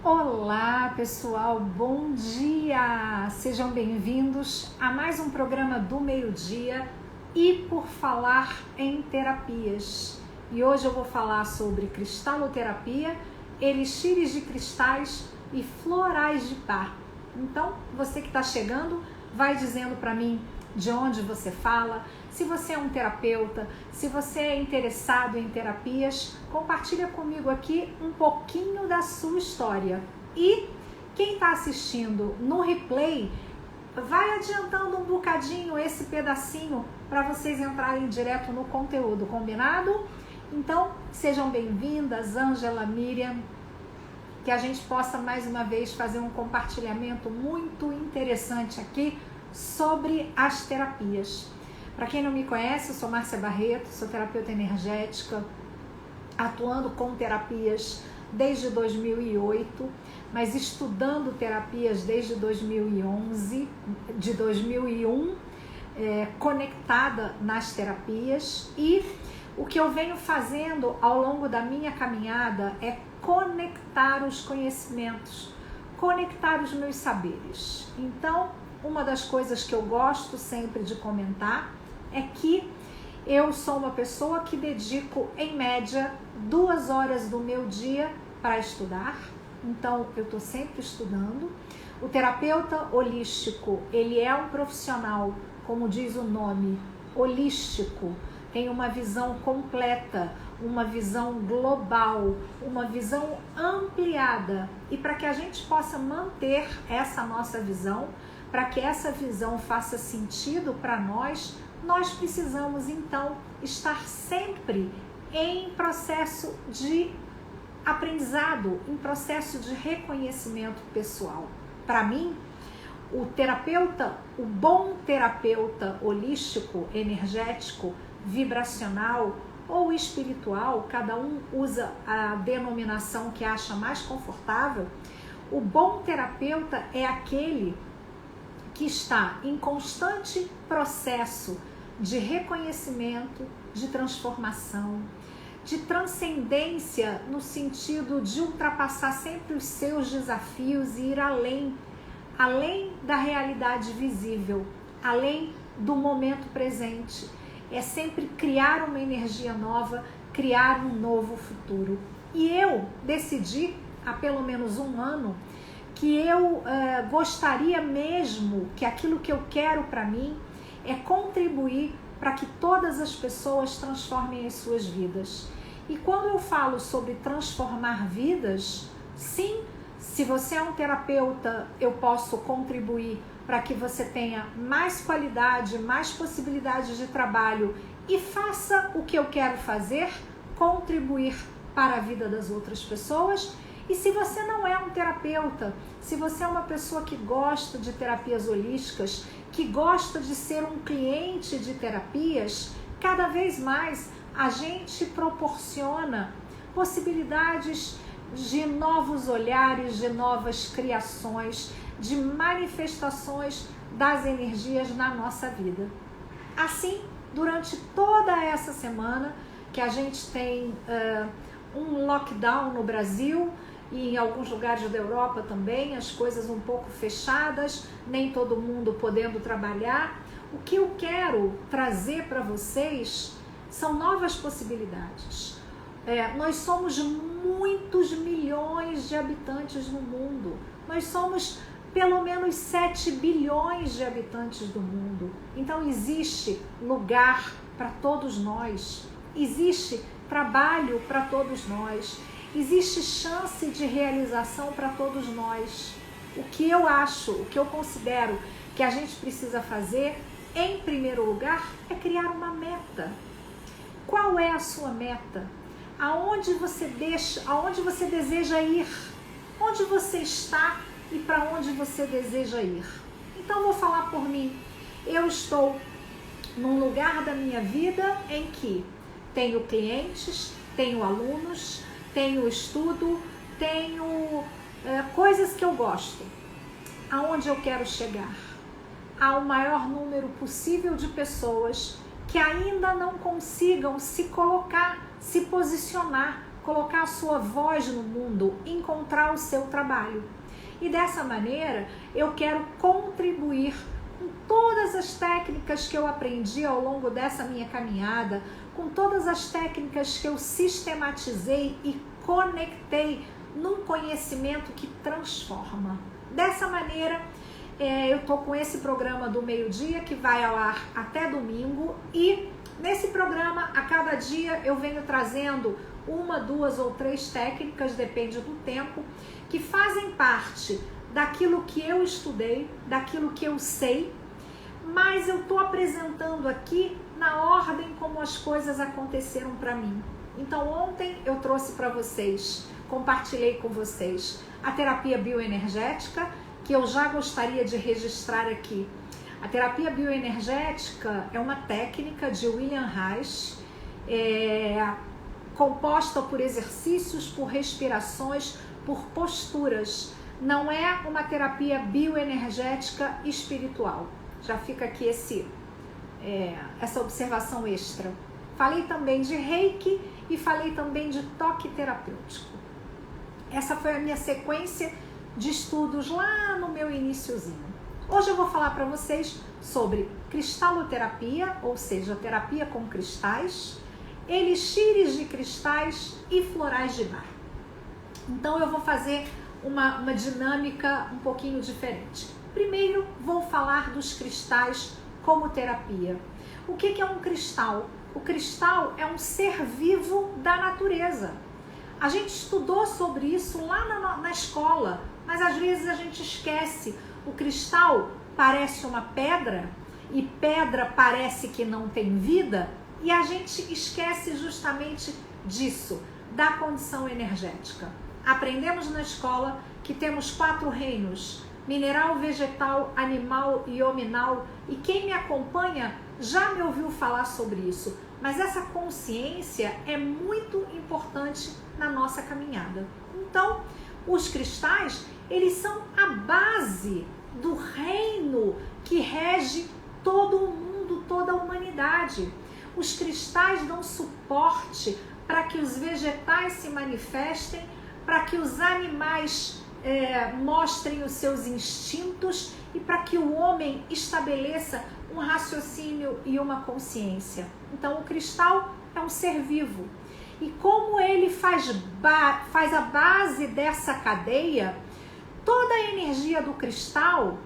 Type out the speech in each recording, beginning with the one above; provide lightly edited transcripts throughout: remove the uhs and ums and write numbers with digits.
Olá pessoal, bom dia! Sejam bem-vindos a mais um programa do meio-dia e por falar em terapias. E hoje eu vou falar sobre cristaloterapia, elixires de cristais e florais de Bach. Então, você que está chegando, vai dizendo para mim de onde você fala, se você é um terapeuta, se você é interessado em terapias, compartilha comigo aqui um pouquinho da sua história. E quem está assistindo no replay, vai adiantando um bocadinho esse pedacinho para vocês entrarem direto no conteúdo, combinado? Então, sejam bem-vindas, Ângela, Miriam, que a gente possa mais uma vez fazer um compartilhamento muito interessante aqui sobre as terapias. Para quem não me conhece, eu sou Márcia Barreto, sou terapeuta energética, atuando com terapias desde 2008, mas estudando terapias desde 2011, de 2001, conectada nas terapias. E o que eu venho fazendo ao longo da minha caminhada é conectar os conhecimentos, conectar os meus saberes. Então, uma das coisas que eu gosto sempre de comentar é que eu sou uma pessoa que dedico, em média, 2 horas do meu dia para estudar. Então, eu estou sempre estudando. O terapeuta holístico, ele é um profissional, como diz o nome, holístico, tem uma visão completa, uma visão global, uma visão ampliada. E para que a gente possa manter essa nossa visão, para que essa visão faça sentido para nós, nós precisamos então estar sempre em processo de aprendizado, em processo de reconhecimento pessoal. Para mim, o terapeuta, o bom terapeuta holístico, energético, vibracional ou espiritual, cada um usa a denominação que acha mais confortável. O bom terapeuta é aquele que está em constante processo de reconhecimento, de transformação, de transcendência, no sentido de ultrapassar sempre os seus desafios e ir além da realidade visível, além do momento presente. É sempre criar uma energia nova, criar um novo futuro. E eu decidi, há pelo menos 1 ano, que eu gostaria mesmo, que aquilo que eu quero para mim é contribuir para que todas as pessoas transformem as suas vidas. E quando eu falo sobre transformar vidas, sim, se você é um terapeuta, eu posso contribuir para que você tenha mais qualidade, mais possibilidades de trabalho e faça o que eu quero fazer, contribuir para a vida das outras pessoas. E se você não é um terapeuta, se você é uma pessoa que gosta de terapias holísticas, que gosta de ser um cliente de terapias, cada vez mais a gente proporciona possibilidades de novos olhares, de novas criações, de manifestações das energias na nossa vida. Assim, durante toda essa semana que a gente tem um lockdown no Brasil, e em alguns lugares da Europa também, as coisas um pouco fechadas, nem todo mundo podendo trabalhar. O que eu quero trazer para vocês são novas possibilidades. Nós somos muitos milhões de habitantes no mundo. Nós somos pelo menos 7 bilhões de habitantes do mundo. Então existe lugar para todos nós. Existe trabalho para todos nós. Existe chance de realização para todos nós. O que eu acho, o que eu considero que a gente precisa fazer, em primeiro lugar, é criar uma meta. Qual é a sua meta? Aonde você deseja ir? Onde você está e para onde você deseja ir? Então, vou falar por mim. Eu estou num lugar da minha vida em que tenho clientes, tenho alunos, tenho estudo, tenho coisas que eu gosto. Aonde eu quero chegar? Ao maior número possível de pessoas que ainda não consigam se colocar, se posicionar colocar a sua voz no mundo, encontrar o seu trabalho. E dessa maneira eu quero contribuir com todas as técnicas que eu aprendi ao longo dessa minha caminhada, com todas as técnicas que eu sistematizei e conectei num conhecimento que transforma. Dessa maneira, eu estou com esse programa do meio-dia que vai ao ar até domingo, e nesse programa, a cada dia, eu venho trazendo 1, 2 ou 3 técnicas, depende do tempo, que fazem parte daquilo que eu estudei, daquilo que eu sei, mas eu estou apresentando aqui na ordem como as coisas aconteceram para mim. Então ontem eu trouxe para vocês, compartilhei com vocês a terapia bioenergética, que eu já gostaria de registrar aqui. A terapia bioenergética é uma técnica de William Reich, composta por exercícios, por respirações, por posturas. Não é uma terapia bioenergética espiritual. Já fica aqui essa observação extra. Falei também de Reiki e falei também de toque terapêutico. Essa foi a minha sequência de estudos lá no meu iniciozinho. Hoje eu vou falar para vocês sobre cristaloterapia, ou seja, terapia com cristais, elixires de cristais e florais de bar. Então eu vou fazer uma dinâmica um pouquinho diferente. Primeiro vou falar dos cristais como terapia. O que é um cristal? O cristal é um ser vivo da natureza. A gente estudou sobre isso lá na escola, mas às vezes a gente esquece. O cristal parece uma pedra e pedra parece que não tem vida, e a gente esquece justamente disso, da condição energética. Aprendemos na escola que temos 4 reinos: mineral, vegetal, animal e hominal, e quem me acompanha já me ouviu falar sobre isso, mas essa consciência é muito importante na nossa caminhada. Então, os cristais, eles são a base do reino que rege todo o mundo, toda a humanidade. Os cristais dão suporte para que os vegetais se manifestem, para que os animais mostrem os seus instintos e para que o homem estabeleça um raciocínio e uma consciência. Então, o cristal é um ser vivo. E como ele faz a base dessa cadeia, toda a energia do cristal,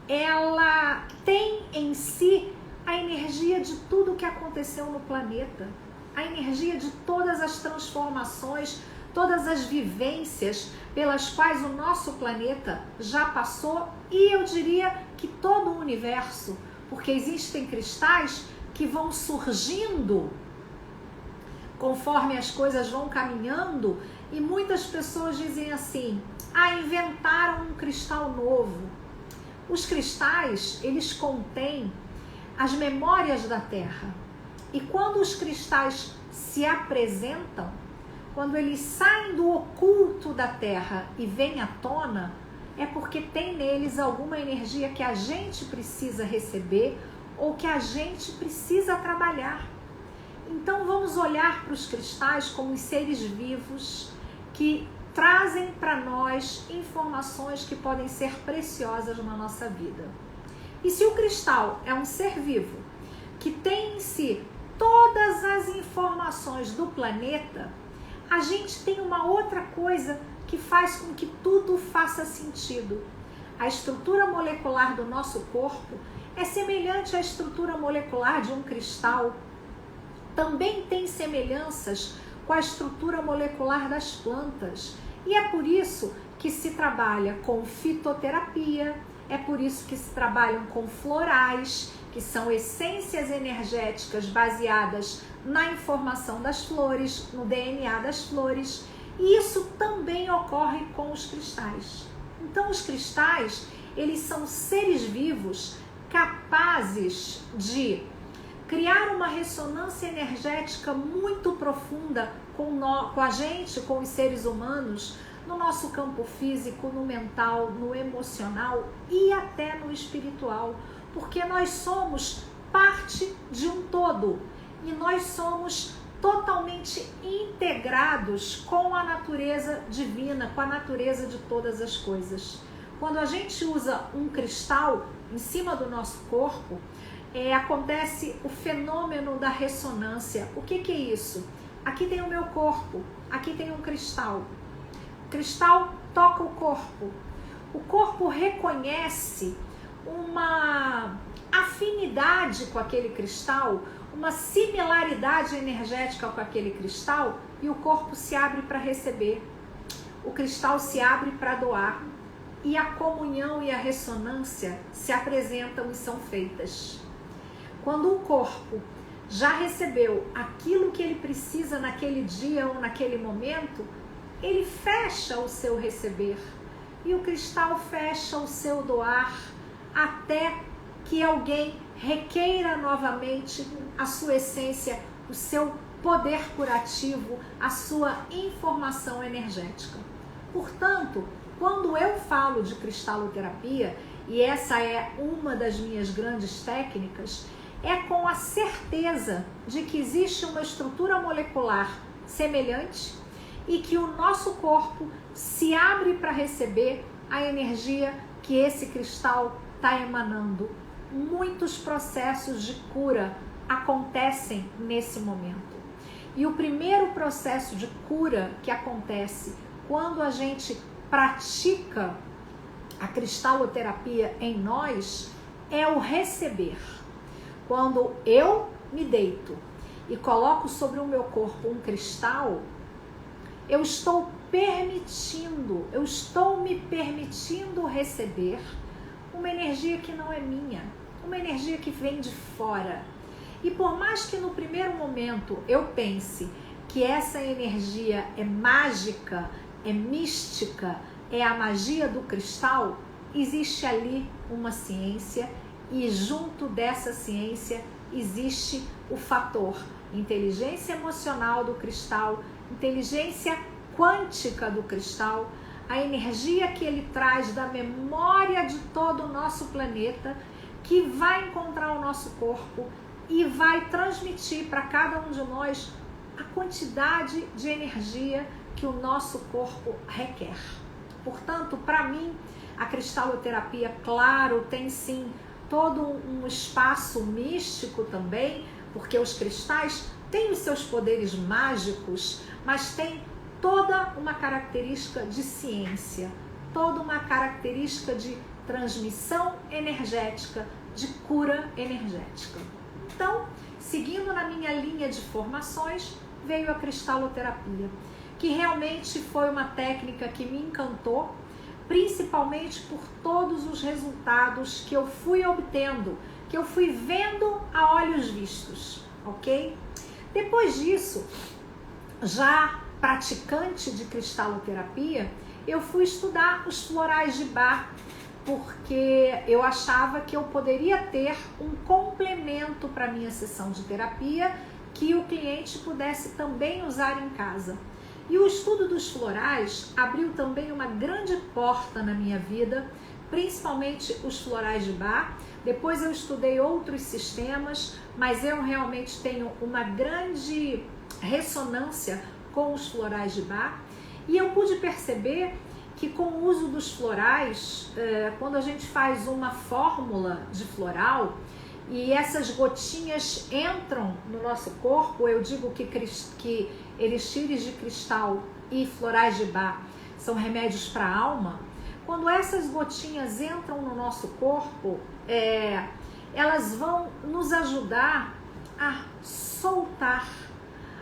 ela tem em si a energia de tudo que aconteceu no planeta, a energia de todas as transformações, todas as vivências pelas quais o nosso planeta já passou, e eu diria que todo o universo, porque existem cristais que vão surgindo conforme as coisas vão caminhando, e muitas pessoas dizem assim: inventaram um cristal novo. Os cristais, eles contêm as memórias da Terra, e quando os cristais se apresentam, quando eles saem do oculto da Terra e vêm à tona, é porque tem neles alguma energia que a gente precisa receber ou que a gente precisa trabalhar. Então vamos olhar para os cristais como seres vivos que trazem para nós informações que podem ser preciosas na nossa vida. E se o cristal é um ser vivo que tem em si todas as informações do planeta, a gente tem uma outra coisa que faz com que tudo faça sentido. A estrutura molecular do nosso corpo é semelhante à estrutura molecular de um cristal. Também tem semelhanças com a estrutura molecular das plantas. E é por isso que se trabalha com fitoterapia, é por isso que se trabalham com florais, que são essências energéticas baseadas na informação das flores, no DNA das flores. E isso também ocorre com os cristais. Então os cristais, eles são seres vivos capazes de criar uma ressonância energética muito profunda com a gente, com os seres humanos, no nosso campo físico, no mental, no emocional e até no espiritual, porque nós somos parte de um todo e nós somos totalmente integrados com a natureza divina, com a natureza de todas as coisas. Quando a gente usa um cristal em cima do nosso corpo, acontece o fenômeno da ressonância. O que é isso? Aqui tem o meu corpo, aqui tem um cristal. O cristal toca o corpo reconhece uma afinidade com aquele cristal, uma similaridade energética com aquele cristal, e o corpo se abre para receber. O cristal se abre para doar. E a comunhão e a ressonância se apresentam e são feitas. Quando o corpo já recebeu aquilo que ele precisa naquele dia ou naquele momento, ele fecha o seu receber e o cristal fecha o seu doar, até que alguém requeira novamente a sua essência, o seu poder curativo, a sua informação energética. Portanto, quando eu falo de cristaloterapia, e essa é uma das minhas grandes técnicas, é com a certeza de que existe uma estrutura molecular semelhante e que o nosso corpo se abre para receber a energia que esse cristal está emanando. Muitos processos de cura acontecem nesse momento. E o primeiro processo de cura que acontece quando a gente pratica a cristaloterapia em nós é o receber. Quando eu me deito e coloco sobre o meu corpo um cristal, eu estou me permitindo receber uma energia que não é minha, uma energia que vem de fora. E por mais que no primeiro momento eu pense que essa energia é mágica, é mística, é a magia do cristal, existe ali uma ciência, e junto dessa ciência existe o fator inteligência emocional do cristal, inteligência quântica do cristal, a energia que ele traz da memória de todo o nosso planeta, que vai encontrar o nosso corpo e vai transmitir para cada um de nós a quantidade de energia que o nosso corpo requer. Portanto, para mim, a cristaloterapia, claro, tem sim todo um espaço místico também, porque os cristais têm os seus poderes mágicos, mas tem toda uma característica de ciência, toda uma característica de transmissão energética, de cura energética. Então, seguindo na minha linha de formações, veio a cristaloterapia, que realmente foi uma técnica que me encantou, principalmente por todos os resultados que eu fui obtendo, que eu fui vendo a olhos vistos, ok? Depois disso, já praticante de cristaloterapia, eu fui estudar os florais de Bach, porque eu achava que eu poderia ter um complemento para minha sessão de terapia que o cliente pudesse também usar em casa. E o estudo dos florais abriu também uma grande porta na minha vida, principalmente os florais de Bach. Depois eu estudei outros sistemas, mas eu realmente tenho uma grande ressonância com os florais de Bach. E eu pude perceber que com o uso dos florais, quando a gente faz uma fórmula de floral e essas gotinhas entram no nosso corpo, eu digo que elixires de cristal e florais de Bach são remédios para a alma. Quando essas gotinhas entram no nosso corpo, elas vão nos ajudar a soltar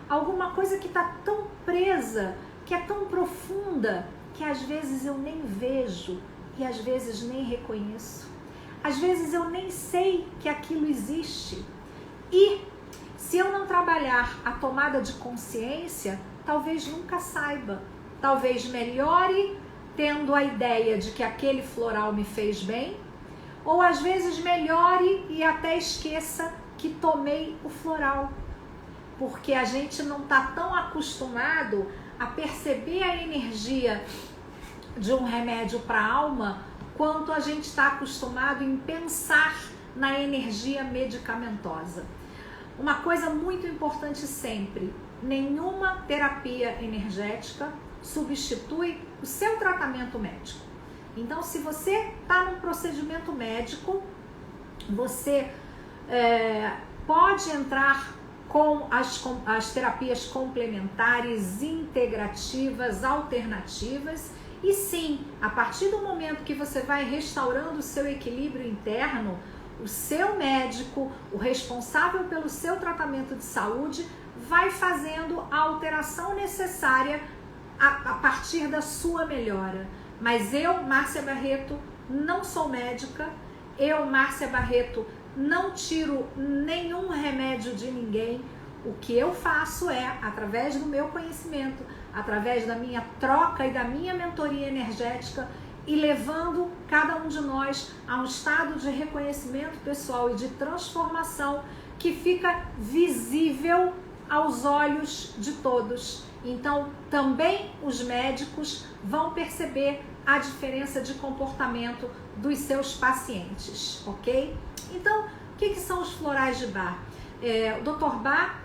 alguma coisa que está tão presa, que é tão profunda, que às vezes eu nem vejo e às vezes nem reconheço. Às vezes eu nem sei que aquilo existe. E se eu não trabalhar a tomada de consciência, talvez nunca saiba. Talvez melhore tendo a ideia de que aquele floral me fez bem, ou às vezes melhore e até esqueça que tomei o floral. Porque a gente não está tão acostumado a perceber a energia de um remédio para a alma quanto a gente está acostumado em pensar na energia medicamentosa. Uma coisa muito importante sempre, nenhuma terapia energética substitui o seu tratamento médico. Então, se você está num procedimento médico, você pode entrar com as terapias complementares, integrativas, alternativas. E sim, a partir do momento que você vai restaurando o seu equilíbrio interno, o seu médico, o responsável pelo seu tratamento de saúde, vai fazendo a alteração necessária a partir da sua melhora. Mas eu, Márcia Barreto, não sou médica. Eu, Márcia Barreto, não tiro nenhum remédio de ninguém. O que eu faço é, através do meu conhecimento, através da minha troca e da minha mentoria energética, e levando cada um de nós a um estado de reconhecimento pessoal e de transformação que fica visível aos olhos de todos. Então, também os médicos vão perceber a diferença de comportamento dos seus pacientes, ok? Então, o que são os florais de Bach? O Dr. Bach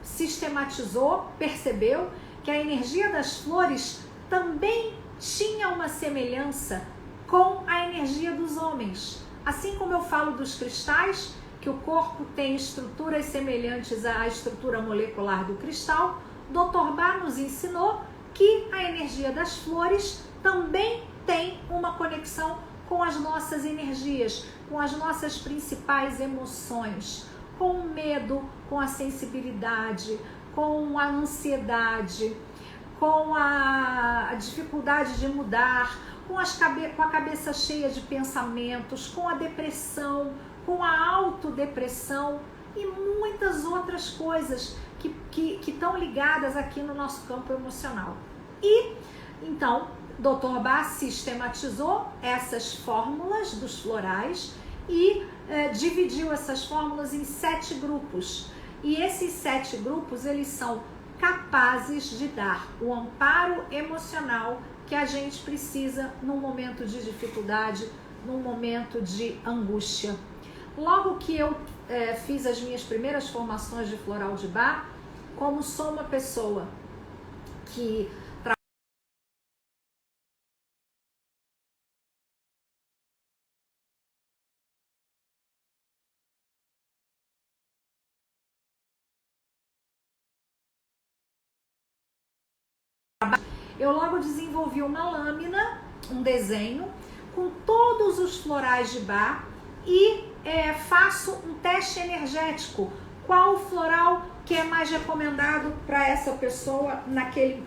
sistematizou, percebeu que a energia das flores também tinha uma semelhança com a energia dos homens. Assim como eu falo dos cristais, que o corpo tem estruturas semelhantes à estrutura molecular do cristal, Dr. Bach nos ensinou que a energia das flores também tem uma conexão com as nossas energias, com as nossas principais emoções, com o medo, com a sensibilidade, com a ansiedade, com a dificuldade de mudar, com a cabeça cheia de pensamentos, com a depressão, com a autodepressão e muitas outras coisas que estão ligadas aqui no nosso campo emocional. E, então, Dr. Bach sistematizou essas fórmulas dos florais e dividiu essas fórmulas em 7 grupos. E esses 7 grupos, eles são capazes de dar o amparo emocional que a gente precisa num momento de dificuldade, num momento de angústia. Logo que eu fiz as minhas primeiras formações de floral de Bach, como sou uma pessoa que eu logo desenvolvi uma lâmina, um desenho, com todos os florais de Bach e faço um teste energético. Qual o floral que é mais recomendado para essa pessoa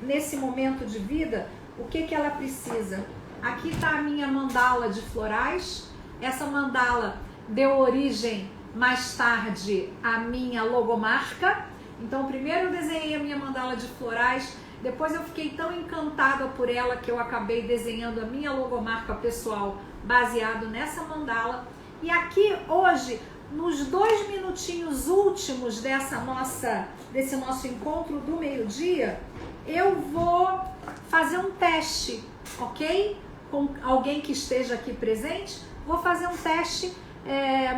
nesse momento de vida? O que ela precisa? Aqui está a minha mandala de florais. Essa mandala deu origem mais tarde à minha logomarca. Então, primeiro eu desenhei a minha mandala de florais. Depois eu fiquei tão encantada por ela que eu acabei desenhando a minha logomarca pessoal baseado nessa mandala. E aqui hoje, nos 2 minutinhos últimos desse nosso encontro do meio-dia, eu vou fazer um teste, ok? Com alguém que esteja aqui presente, vou fazer um teste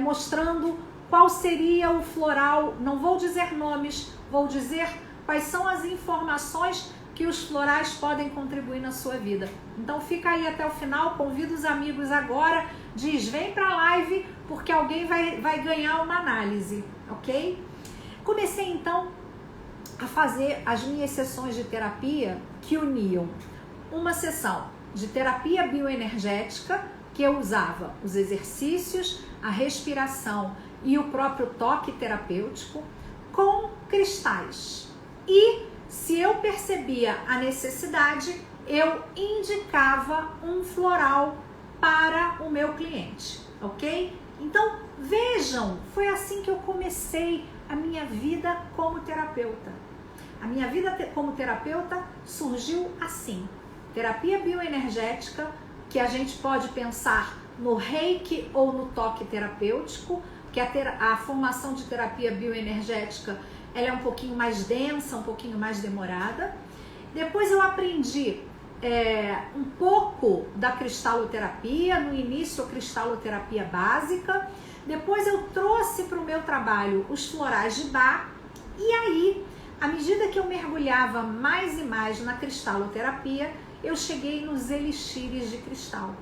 mostrando qual seria o floral. Não vou dizer nomes, vou dizer quais são as informações que os florais podem contribuir na sua vida. Então fica aí até o final, convido os amigos agora, diz, vem para a live, porque alguém vai ganhar uma análise, ok? Comecei então a fazer as minhas sessões de terapia que uniam uma sessão de terapia bioenergética, que eu usava os exercícios, a respiração e o próprio toque terapêutico, com cristais. E se eu percebia a necessidade, eu indicava um floral para o meu cliente, ok? Então, vejam, foi assim que eu comecei a minha vida como terapeuta. A minha vida como terapeuta surgiu assim. Terapia bioenergética, que a gente pode pensar no reiki ou no toque terapêutico, que a formação de terapia bioenergética ela é um pouquinho mais densa, um pouquinho mais demorada. Depois eu aprendi um pouco da cristaloterapia, no início a cristaloterapia básica. Depois eu trouxe para o meu trabalho os florais de Bach e aí à medida que eu mergulhava mais e mais na cristaloterapia, eu cheguei nos elixires de cristal,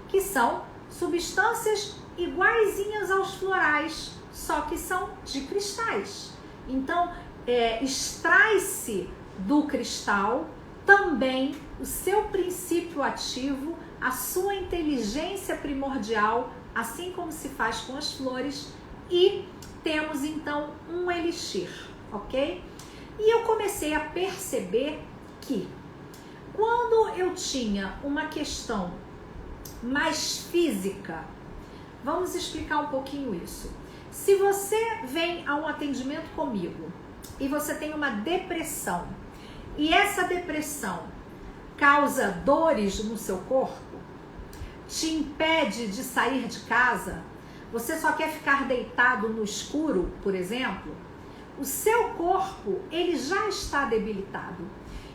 que são substâncias iguaizinhas aos florais, só que são de cristais. Então, extrai-se do cristal também o seu princípio ativo, a sua inteligência primordial, assim como se faz com as flores, e temos então um elixir, ok? E eu comecei a perceber que quando eu tinha uma questão mais física, vamos explicar um pouquinho isso. Se você vem a um atendimento comigo e você tem uma depressão, e essa depressão causa dores no seu corpo, te impede de sair de casa, você só quer ficar deitado no escuro, por exemplo, o seu corpo, ele já está debilitado.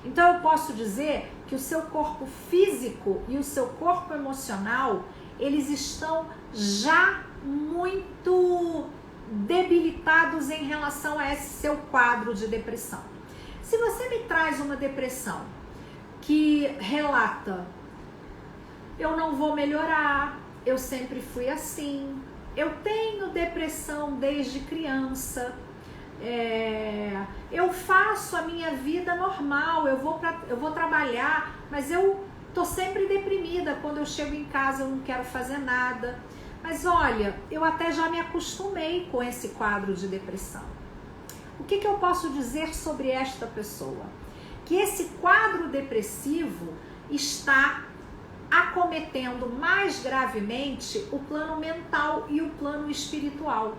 Então eu posso dizer que o seu corpo físico e o seu corpo emocional, eles estão já muito debilitados em relação a esse seu quadro de depressão. Se você me traz uma depressão que relata: eu não vou melhorar, eu sempre fui assim, eu tenho depressão desde criança, eu faço a minha vida normal, eu vou trabalhar, mas eu tô sempre deprimida, quando eu chego em casa eu não quero fazer nada. Mas olha, eu até já me acostumei com esse quadro de depressão. O que eu posso dizer sobre esta pessoa? Que esse quadro depressivo está acometendo mais gravemente o plano mental e o plano espiritual.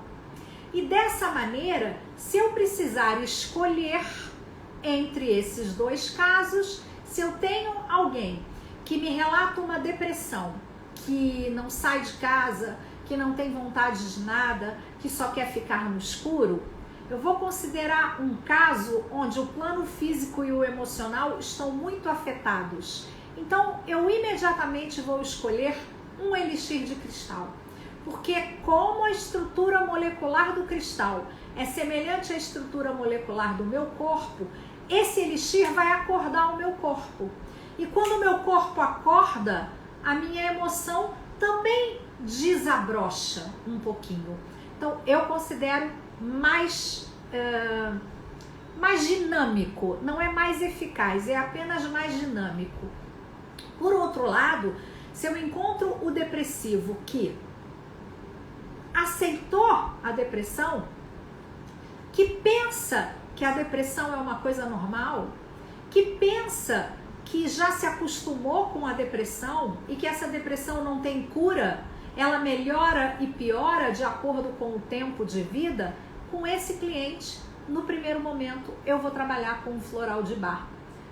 E dessa maneira, se eu precisar escolher entre esses dois casos, se eu tenho alguém que me relata uma depressão, que não sai de casa, que não tem vontade de nada, que só quer ficar no escuro, eu vou considerar um caso onde o plano físico e o emocional estão muito afetados. Então, eu imediatamente vou escolher um elixir de cristal. Porque como a estrutura molecular do cristal é semelhante à estrutura molecular do meu corpo, esse elixir vai acordar o meu corpo. E quando o meu corpo acorda, a minha emoção também desabrocha um pouquinho. Então, eu considero mais dinâmico, não é mais eficaz, é apenas mais dinâmico. Por outro lado, se eu encontro o depressivo que aceitou a depressão, que pensa que a depressão é uma coisa normal, que pensa que já se acostumou com a depressão e que essa depressão não tem cura, ela melhora e piora de acordo com o tempo de vida, com esse cliente, no primeiro momento, eu vou trabalhar com um floral de bar.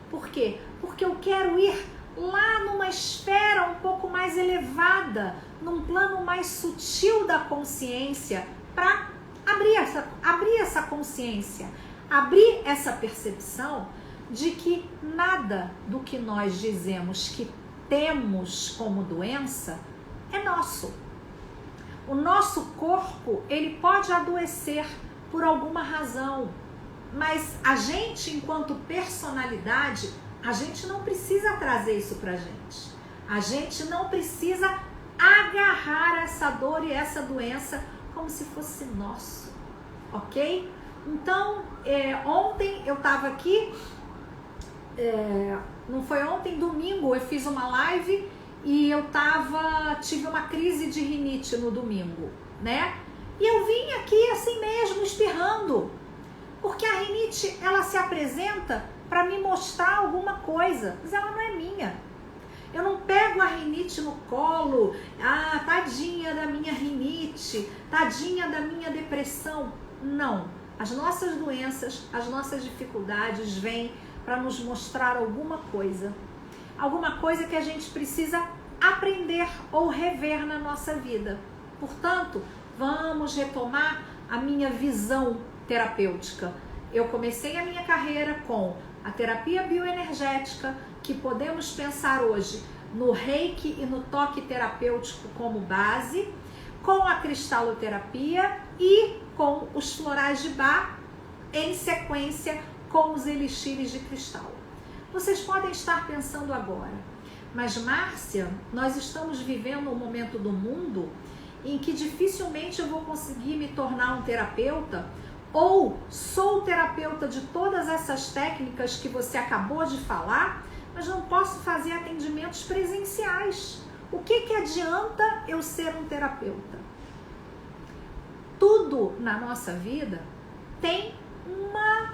Por quê? Porque eu quero ir lá numa esfera um pouco mais elevada, num plano mais sutil da consciência, para abrir essa consciência, abrir essa percepção de que nada do que nós dizemos que temos como doença é nosso. O nosso corpo, ele pode adoecer por alguma razão, mas a gente, enquanto personalidade, a gente não precisa trazer isso pra gente. A gente não precisa agarrar essa dor e essa doença como se fosse nosso, ok? Então, ontem eu tava aqui, não foi ontem, domingo, eu fiz uma live e eu tive uma crise de rinite no domingo, né? E eu vim aqui assim mesmo, espirrando, porque a rinite, ela se apresenta para me mostrar alguma coisa, mas ela não é minha. Eu não pego a rinite no colo, tadinha da minha rinite, tadinha da minha depressão. Não, as nossas doenças, as nossas dificuldades vêm para nos mostrar alguma coisa que a gente precisa aprender ou rever na nossa vida. Portanto, vamos retomar a minha visão terapêutica. Eu comecei a minha carreira com a terapia bioenergética, que podemos pensar hoje no reiki e no toque terapêutico como base, com a cristaloterapia e com os florais de Bach em sequência com os elixires de cristal. Vocês podem estar pensando agora, mas Márcia, nós estamos vivendo um momento do mundo em que dificilmente eu vou conseguir me tornar um terapeuta, ou sou terapeuta de todas essas técnicas que você acabou de falar, mas não posso fazer atendimentos presenciais. O que adianta eu ser um terapeuta? Tudo na nossa vida tem uma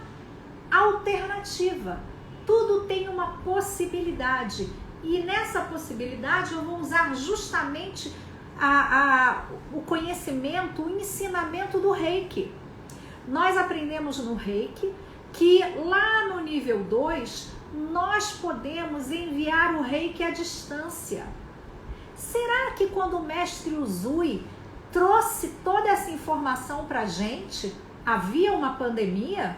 alternativa, tudo tem uma possibilidade, e nessa possibilidade eu vou usar justamente o conhecimento, o ensinamento do Reiki. Nós aprendemos no Reiki que lá no nível 2 nós podemos enviar o Reiki à distância. Será que quando o mestre Usui trouxe toda essa informação para a gente, havia uma pandemia?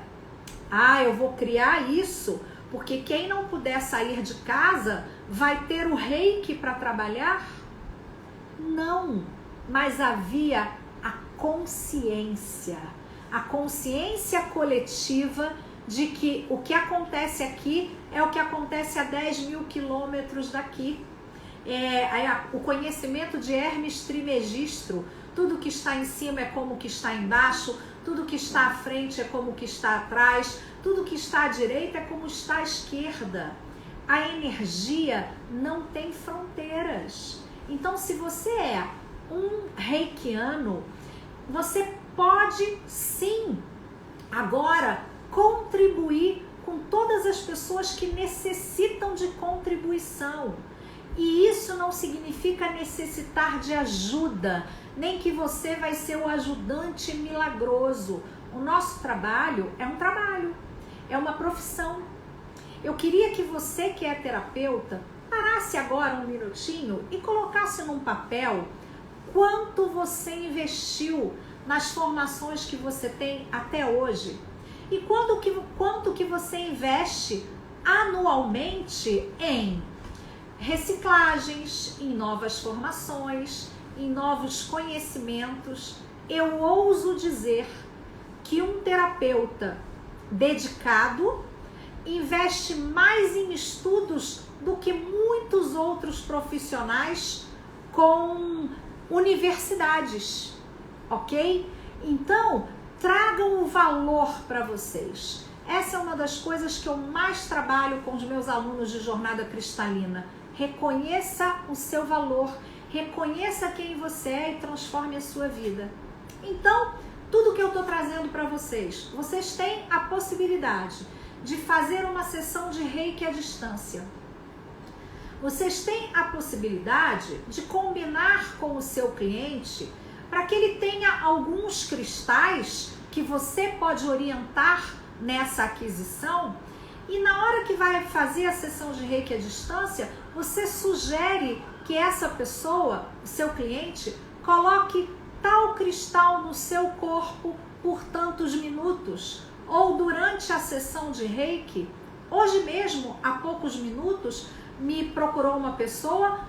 Eu vou criar isso, porque quem não puder sair de casa vai ter o Reiki para trabalhar? Não, mas havia a consciência coletiva de que o que acontece aqui é o que acontece a 10 mil quilômetros daqui. O conhecimento de Hermes Trismegisto, tudo que está em cima é como que está embaixo, tudo que está à frente é como que está atrás, tudo que está à direita é como está à esquerda. A energia não tem fronteiras. Então, se você é um reikiano, você pode sim agora contribuir com todas as pessoas que necessitam de contribuição. E isso não significa necessitar de ajuda, nem que você vai ser o ajudante milagroso. O nosso trabalho, é uma profissão. Eu queria que você que é terapeuta parasse agora um minutinho e colocasse num papel quanto você investiu nas formações que você tem até hoje e quanto que você investe anualmente em reciclagens, em novas formações, em novos conhecimentos. Eu ouso dizer que um terapeuta dedicado investe mais em estudos do que muitos outros profissionais com universidades, ok? Então, tragam o valor para vocês. Essa é uma das coisas que eu mais trabalho com os meus alunos de Jornada Cristalina. Reconheça o seu valor, reconheça quem você é e transforme a sua vida. Então, tudo que eu estou trazendo para vocês, vocês têm a possibilidade de fazer uma sessão de Reiki à distância. Vocês têm a possibilidade de combinar com o seu cliente para que ele tenha alguns cristais que você pode orientar nessa aquisição, e na hora que vai fazer a sessão de Reiki à distância, você sugere que essa pessoa, o seu cliente, coloque tal cristal no seu corpo por tantos minutos, ou durante a sessão de Reiki. Hoje mesmo, há poucos minutos, me procurou uma pessoa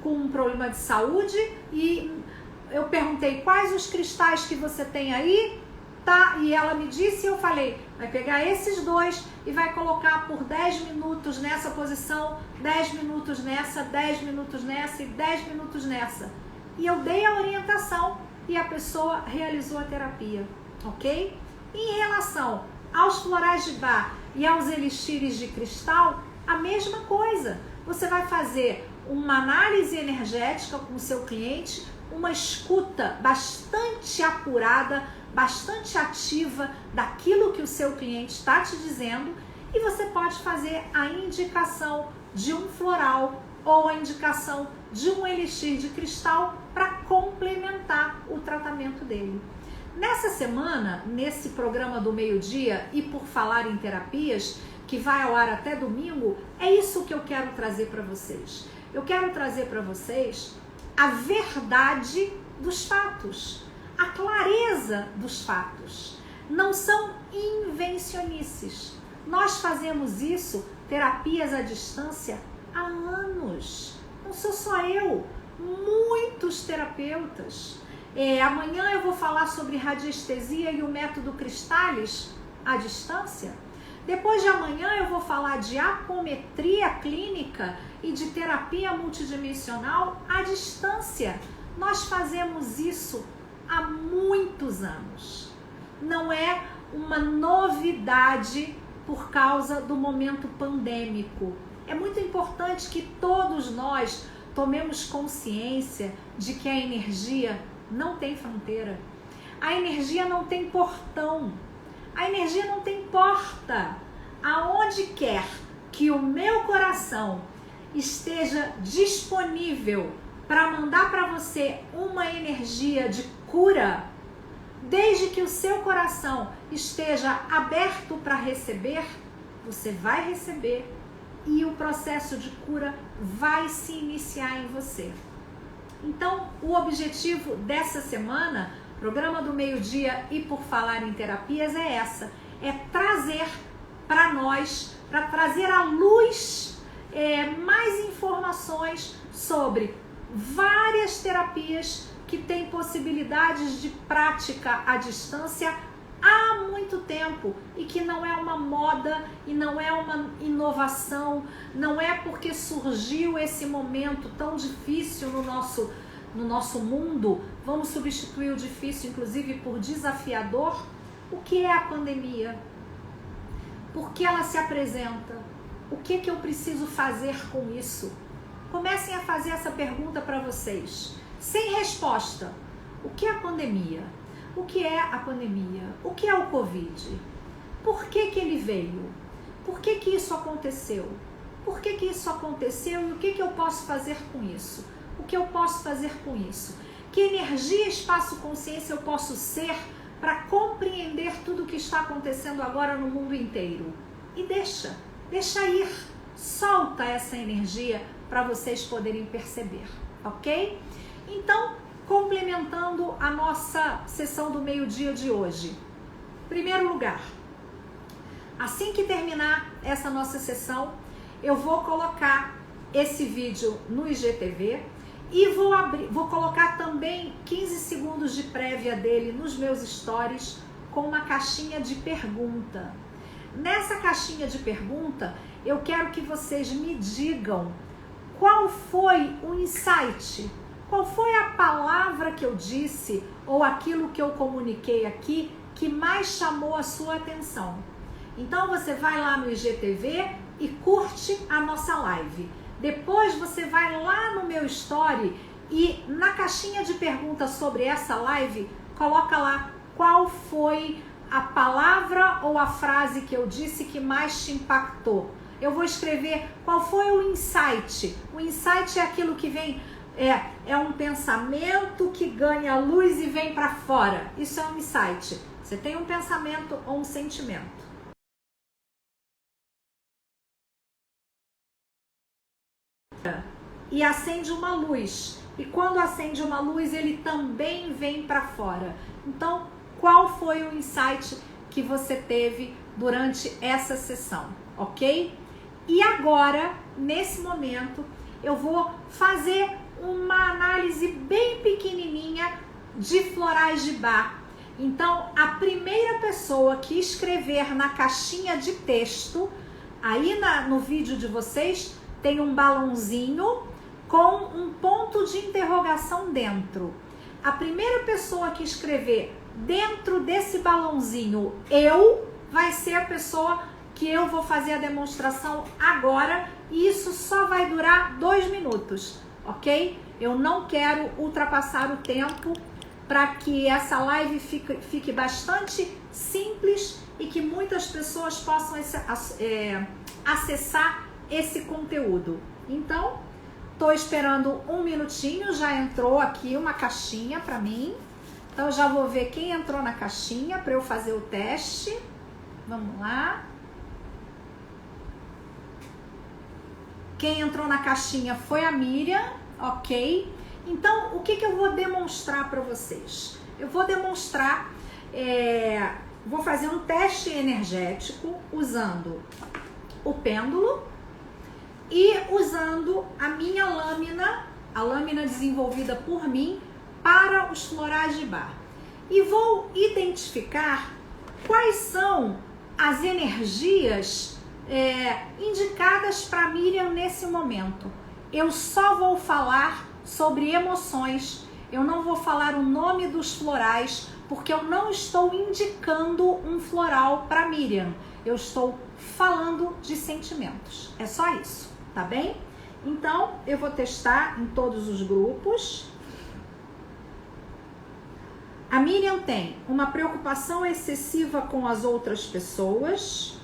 com um problema de saúde e eu perguntei quais os cristais que você tem aí, tá? E ela me disse, e eu falei, vai pegar esses dois e vai colocar por 10 minutos nessa posição, 10 minutos nessa, 10 minutos nessa e 10 minutos nessa. E eu dei a orientação e a pessoa realizou a terapia, ok? Em relação aos florais de Bach e aos elixires de cristal, a mesma coisa. Você vai fazer uma análise energética com o seu cliente, uma escuta bastante apurada, bastante ativa daquilo que o seu cliente está te dizendo, e você pode fazer a indicação de um floral ou a indicação de um elixir de cristal para complementar o tratamento dele. Nessa semana, nesse programa do meio-dia e por falar em terapias, que vai ao ar até domingo, é isso que eu quero trazer para vocês. Eu quero trazer para vocês a verdade dos fatos, a clareza dos fatos. Não são invencionices. Nós fazemos isso, terapias à distância, há anos. Não sou só eu, muitos terapeutas. Amanhã eu vou falar sobre radiestesia e o método Cristális à distância. Depois de amanhã eu vou falar de apometria clínica e de terapia multidimensional à distância. Nós fazemos isso há muitos anos. Não é uma novidade por causa do momento pandêmico. É muito importante que todos nós tomemos consciência de que a energia não tem fronteira. A energia não tem portão. A energia não tem porta. Aonde quer que o meu coração esteja disponível para mandar para você uma energia de cura, desde que o seu coração esteja aberto para receber, você vai receber e o processo de cura vai se iniciar em você. Então, o objetivo dessa semana, programa do meio-dia e por falar em terapias, é trazer para nós, para trazer à luz mais informações sobre várias terapias que têm possibilidades de prática à distância há muito tempo e que não é uma moda e não é uma inovação, não é porque surgiu esse momento tão difícil no nosso mundo, vamos substituir o difícil inclusive por desafiador. O que é a pandemia? Por que ela se apresenta? O que eu preciso fazer com isso? Comecem a fazer essa pergunta para vocês. Sem resposta. O que é a pandemia? O que é a pandemia? O que é o Covid? Por que ele veio? Por que isso aconteceu? Por que isso aconteceu e o que eu posso fazer com isso? O que eu posso fazer com isso? Que energia, espaço, consciência eu posso ser para compreender tudo o que está acontecendo agora no mundo inteiro? E deixa ir, solta essa energia para vocês poderem perceber, ok? Então, complementando a nossa sessão do meio-dia de hoje. Primeiro lugar, assim que terminar essa nossa sessão, eu vou colocar esse vídeo no IGTV e vou colocar também 15 segundos de prévia dele nos meus stories com uma caixinha de pergunta. Nessa caixinha de pergunta, eu quero que vocês me digam qual foi o insight, qual foi a palavra que eu disse ou aquilo que eu comuniquei aqui que mais chamou a sua atenção. Então você vai lá no IGTV e curte a nossa live. Depois você vai lá no meu story e na caixinha de perguntas sobre essa live, coloca lá qual foi a palavra ou a frase que eu disse que mais te impactou. Eu vou escrever qual foi o insight. O insight é aquilo que vem, é um pensamento que ganha luz e vem para fora. Isso é um insight. Você tem um pensamento ou um sentimento. E acende uma luz. E quando acende uma luz, ele também vem para fora. Então, qual foi o insight que você teve durante essa sessão, ok? E agora, nesse momento, eu vou fazer uma análise bem pequenininha de florais de Bach. Então, a primeira pessoa que escrever na caixinha de texto, aí no vídeo de vocês, tem um balãozinho com um ponto de interrogação dentro. A primeira pessoa que escrever dentro desse balãozinho, vai ser a pessoa que eu vou fazer a demonstração agora, e isso só vai durar 2 minutos, ok? Eu não quero ultrapassar o tempo para que essa live fique bastante simples e que muitas pessoas possam acessar esse conteúdo. Então, estou esperando 1 minutinho, já entrou aqui uma caixinha para mim. Então, eu já vou ver quem entrou na caixinha para eu fazer o teste. Vamos lá. Quem entrou na caixinha foi a Miriam, ok? Então, o que eu vou demonstrar para vocês? Eu vou demonstrar, vou fazer um teste energético usando o pêndulo e usando a minha lâmina, a lâmina desenvolvida por mim para os florais de Bach. E vou identificar quais são as energias indicadas para Miriam nesse momento. Eu só vou falar sobre emoções, eu não vou falar o nome dos florais, porque eu não estou indicando um floral para Miriam, eu estou falando de sentimentos, é só isso, tá bem? Então, eu vou testar em todos os grupos. A Miriam tem uma preocupação excessiva com as outras pessoas.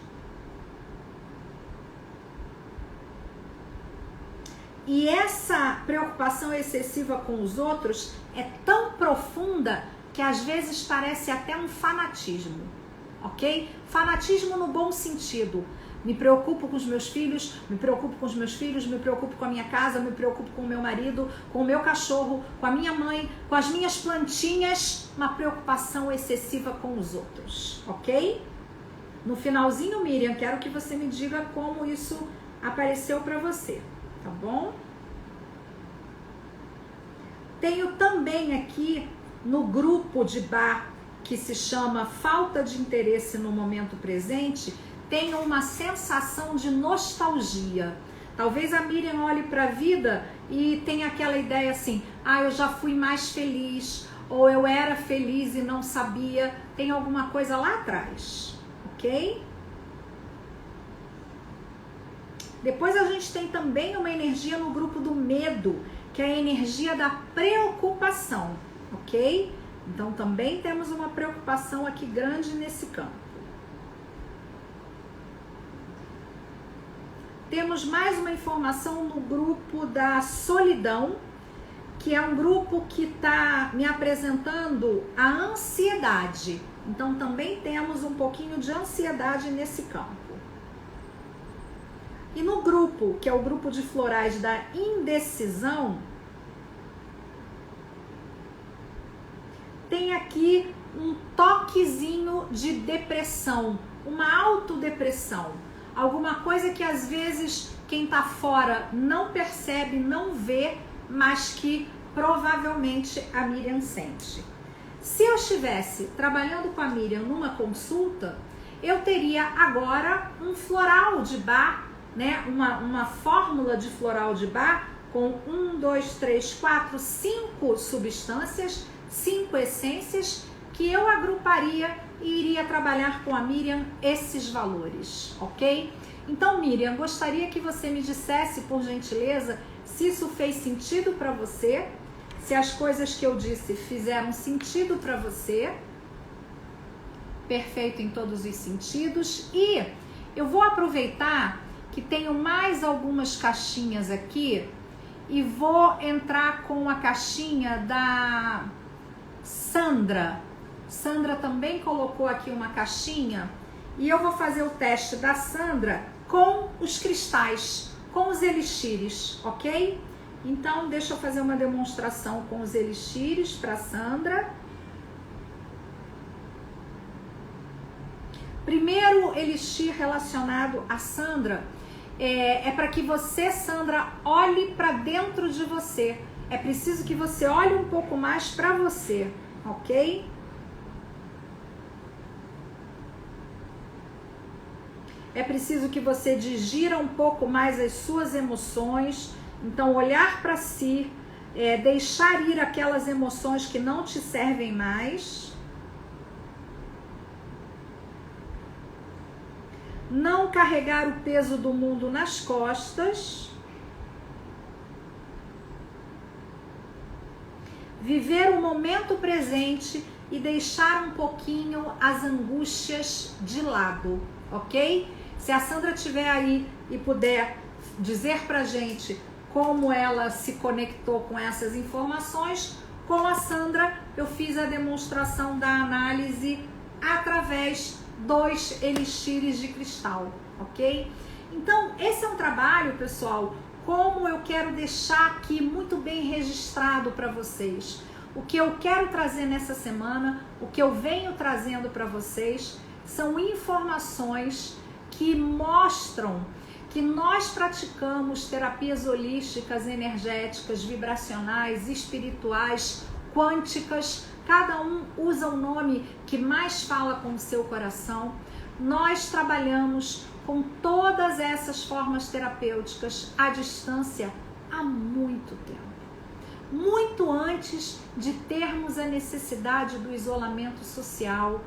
E essa preocupação excessiva com os outros é tão profunda que às vezes parece até um fanatismo, ok? Fanatismo no bom sentido. Me preocupo com os meus filhos, me preocupo com os meus filhos, me preocupo com a minha casa, me preocupo com o meu marido, com o meu cachorro, com a minha mãe, com as minhas plantinhas. Uma preocupação excessiva com os outros, ok? No finalzinho, Miriam, quero que você me diga como isso apareceu para você, tá bom? Tenho também aqui no grupo de bar que se chama Falta de Interesse no Momento Presente, tenho uma sensação de nostalgia. Talvez a Miriam olhe para a vida e tenha aquela ideia assim, eu já fui mais feliz, ou eu era feliz e não sabia, tem alguma coisa lá atrás, ok? Depois a gente tem também uma energia no grupo do medo, que é a energia da preocupação, ok? Então também temos uma preocupação aqui grande nesse campo. Temos mais uma informação no grupo da solidão, que é um grupo que está me apresentando a ansiedade. Então também temos um pouquinho de ansiedade nesse campo. E no grupo, que é o grupo de florais da indecisão, tem aqui um toquezinho de depressão, uma autodepressão. Alguma coisa que às vezes quem está fora não percebe, não vê, mas que provavelmente a Miriam sente. Se eu estivesse trabalhando com a Miriam numa consulta, eu teria agora um floral de bar, né? Uma fórmula de floral de bar com 1, 2, 3, 4, 5 substâncias, 5 essências, que eu agruparia e iria trabalhar com a Miriam esses valores, ok? Então, Miriam, gostaria que você me dissesse, por gentileza, se isso fez sentido para você, se as coisas que eu disse fizeram sentido para você, perfeito em todos os sentidos. E eu vou aproveitar que tenho mais algumas caixinhas aqui e vou entrar com a caixinha da Sandra. Sandra também colocou aqui uma caixinha e eu vou fazer o teste da Sandra com os cristais, com os elixires, ok? Então, deixa eu fazer uma demonstração com os elixires para Sandra. Primeiro elixir relacionado a Sandra é para que você, Sandra, olhe para dentro de você. É preciso que você olhe um pouco mais para você, ok? É preciso que você digira um pouco mais as suas emoções. Então, olhar para si, deixar ir aquelas emoções que não te servem mais. Não carregar o peso do mundo nas costas. Viver o momento presente e deixar um pouquinho as angústias de lado, ok? Se a Sandra estiver aí e puder dizer pra gente como ela se conectou com essas informações, com a Sandra eu fiz a demonstração da análise através dos elixires de cristal, ok? Então, esse é um trabalho, pessoal, como eu quero deixar aqui muito bem registrado para vocês. O que eu quero trazer nessa semana, o que eu venho trazendo para vocês, são informações que mostram que nós praticamos terapias holísticas, energéticas, vibracionais, espirituais, quânticas. Cada um usa o nome que mais fala com o seu coração, nós trabalhamos com todas essas formas terapêuticas à distância há muito tempo. Muito antes de termos a necessidade do isolamento social,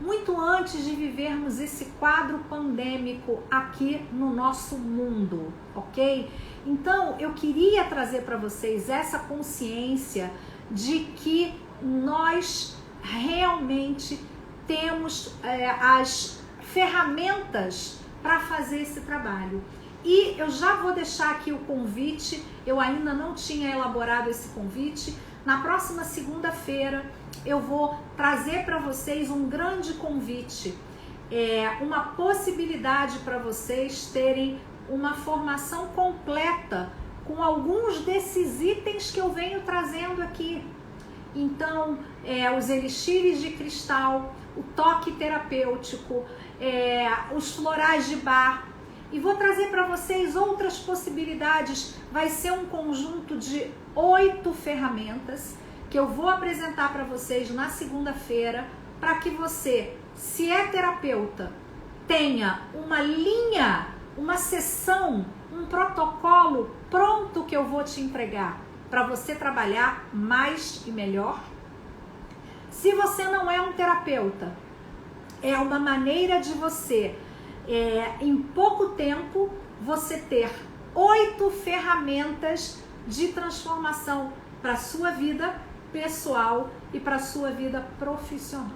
muito antes de vivermos esse quadro pandêmico aqui no nosso mundo, ok? Então, eu queria trazer para vocês essa consciência de que nós realmente temos as ferramentas para fazer esse trabalho. E eu já vou deixar aqui o convite, eu ainda não tinha elaborado esse convite. Na próxima segunda-feira eu vou trazer para vocês um grande convite, uma possibilidade para vocês terem uma formação completa com alguns desses itens que eu venho trazendo aqui. Então, os elixires de cristal, o toque terapêutico, os florais de Bach, e vou trazer para vocês outras possibilidades. Vai ser um conjunto de 8 ferramentas que eu vou apresentar para vocês na segunda-feira, para que você, se é terapeuta, tenha uma linha, uma sessão, um protocolo pronto que eu vou te entregar para você trabalhar mais e melhor. Se você não é um terapeuta, é uma maneira de você, em pouco tempo, você ter 8 ferramentas de transformação para a sua vida pessoal e para a sua vida profissional,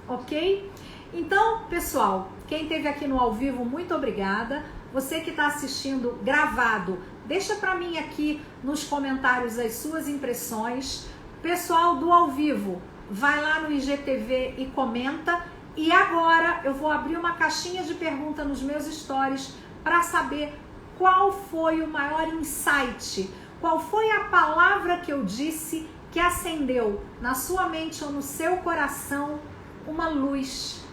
ok? Então, pessoal, quem esteve aqui no ao vivo, muito obrigada. Você que está assistindo gravado, deixa para mim aqui nos comentários as suas impressões. Pessoal do ao vivo, vai lá no IGTV e comenta. E agora eu vou abrir uma caixinha de pergunta nos meus stories para saber qual foi o maior insight, qual foi a palavra que eu disse que acendeu na sua mente ou no seu coração uma luz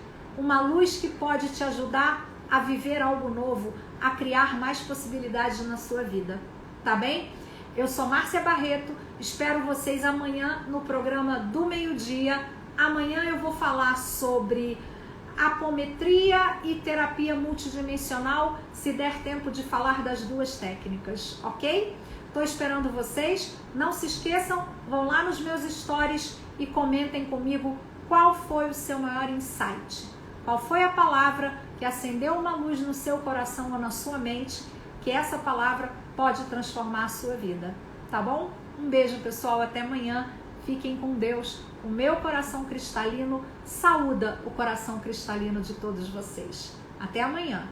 que pode te ajudar a viver algo novo, a criar mais possibilidades na sua vida, tá bem? Eu sou Márcia Barreto, espero vocês amanhã no programa do meio-dia. Amanhã eu vou falar sobre apometria e terapia multidimensional, se der tempo de falar das duas técnicas, ok? Estou esperando vocês. Não se esqueçam, vão lá nos meus stories e comentem comigo qual foi o seu maior insight. Qual foi a palavra que acendeu uma luz no seu coração ou na sua mente, que essa palavra pode transformar a sua vida, tá bom? Um beijo, pessoal, até amanhã. Fiquem com Deus. O meu coração cristalino saúda o coração cristalino de todos vocês. Até amanhã.